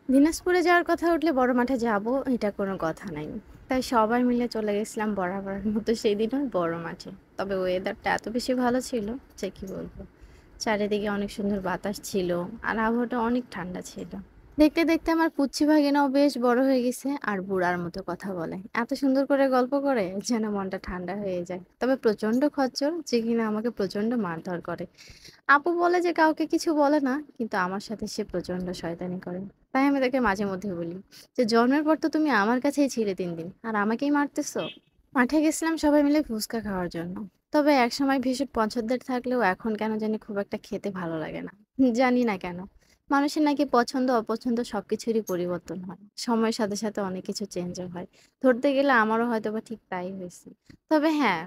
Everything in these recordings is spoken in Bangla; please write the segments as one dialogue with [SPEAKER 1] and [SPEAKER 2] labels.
[SPEAKER 1] দিনাজপুরে যাওয়ার কথা উঠলে বড় মাঠে যাব, এটা কোনো কথা নাই। তাই সবাই মিলে চলে গেছিলাম বরাবরের মতো সেদিনও বড় মাঠে। তবে ওয়েদারটা এত বেশি ভালো ছিল যে কি বলবো। চারিদিকে অনেক সুন্দর বাতাস ছিল আর আবহাওয়াটা অনেক ঠান্ডা ছিল। দেখতে দেখতে আমার পুচ্চি ভাগিনাও বেশ বড় হয়ে গেছে আর বুড়ার মতো কথা বলে, এত সুন্দর করে গল্প করে যেন মনটা ঠান্ডা হয়ে যায়। তবে প্রচন্ড খচ্চর, যে কিনা আমাকে প্রচন্ড মারধর করে। আপু বলে যে কাউকে কিছু বলে না, কিন্তু আমার সাথে সে প্রচন্ড শয়তানি করে। তাই আমি তাকে মাঝে মধ্যে বলি যে জন্মের পর তো তুমি আমার কাছেই ছিলে 3 দিন, আর আমাকেই মারতেছো। মাঠে গেছিলাম সবাই মিলে ফুচকা খাওয়ার জন্য। তবে একসময় ভীষণ পছন্দের থাকলেও এখন কেন জানি খুব একটা খেতে ভালো লাগে না। জানি না কেন। মানুষের নাকি পছন্দ অপছন্দ সবকিছুরই পরিবর্তন হয়, সময়ের সাথে সাথে অনেক কিছু চেঞ্জও হয়। ধরতে গেলে আমারও হয়তো বা ঠিক তাই হয়েছে। তবে হ্যাঁ,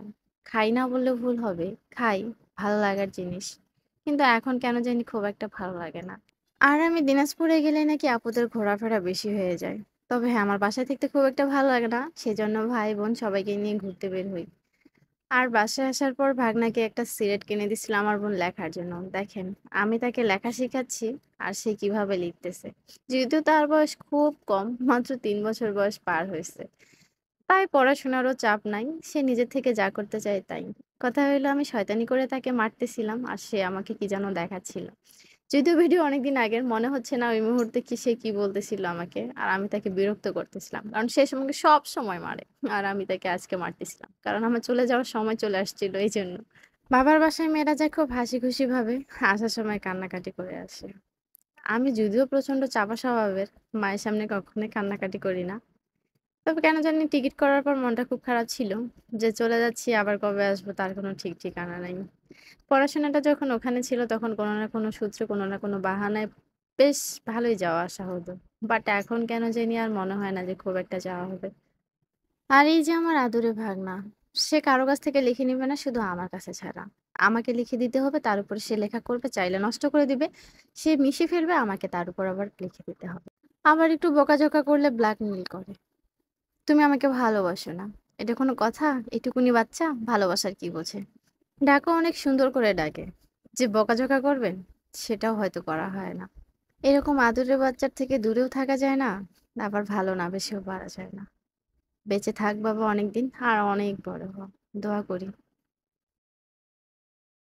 [SPEAKER 1] খাই না বললে ভুল হবে। খাই, ভালো লাগার জিনিস। কিন্তু এখন কেন জানি খুব একটা ভালো লাগে না। আর আমি দিনাজপুরে গেলে নাকি আপুদের ঘোরাফেরা বেশি হয়ে যায়। তবে হ্যাঁ, আমার বাসায় থাকতে খুব একটা ভালো লাগে না, সেজন্য ভাই বোন সবাইকে নিয়ে ঘুরতে বের হই। আর বাসায় আসার পর ভাগনাকে একটা সিলেট কিনে দিছিল আমার বোন লেখার জন্য। দেখেন, আমি তাকে লেখা শেখাচ্ছি আর সে কিভাবে লিখতেছে। যদিও তার বয়স খুব কম, মাত্র 3 বছর বয়স পার হয়েছে। তাই পড়াশোনারও চাপ নাই। সে নিজে থেকে যা করতে চায় তাই। কথা হইলো আমি শয়তানি করে তাকে মারতেছিলাম আর সে আমাকে কি যেন দেখাচ্ছিল। যদিও ভিডিও অনেকদিন আগের, মনে হচ্ছে না ওই মুহূর্তে সে কি বলতেছিল আমাকে। আর আমি তাকে বিরক্ত করতেছিলাম। কারণ সে আমাকে সবসময় মারে। আর আমি তাকে আজকে মারতেছিলাম। কারণ আমার চলে যাওয়ার সময় চলে আসছিল এইজন্য। বাবার বাসায় মেয়েরা যায় খুব হাসিখুশিভাবে, আসার সময় কান্নাকাটি করে আসে। আমি যদিও প্রচন্ড চাপা স্বভাবের, মায়ের সামনে কখনোই কান্নাকাটি করি না। তবে কেন জানি টিকিট করার পর মনটা খুব খারাপ ছিল যে চলে যাচ্ছি, আবার কবে আসবো তার কোনো ঠিক ঠিকানা নাই। পড়াশোনাটা যখন ওখানে ছিল তখন কোনো না কোনো সূত্রে কোনো না কোনো বাহানায় বেশ ভালোই যাওয়া আসা হতো। বাট এখন কেন জানি আর মনে হয় না যে খুব একটা যাওয়া হবে। আর এই যে আমার আদুরে ভাগনা, সে কারো কাছ থেকে লিখে নিবে না, শুধু আমার কাছে ছাড়া। আমাকে লিখে দিতে হবে, তার উপরে সে লেখা করবে, চাইলে নষ্ট করে দিবে। সে মিশে ফেলবে, আমাকে তার উপর আবার লিখে দিতে হবে। আবার একটু বকাঝকা করলে ব্ল্যাকমেইল করে। তুমি আমাকে ভালোবাসো না, এটা কোনো কথা? এটুকুনি বাচ্চা ভালোবাসার কি বোঝে? ডাকও অনেক সুন্দর করে ডাকে। যে বকাঝকা করবেন সেটাও হয়তো করা হয় না। এরকম আদুরে বাচ্চার থেকে দূরেও থাকা যায় না, আবার ভালো না বেশিও পারা যায় না। বেঁচে থাক বাবা অনেকদিন আর অনেক বড় হ। দোয়া করি।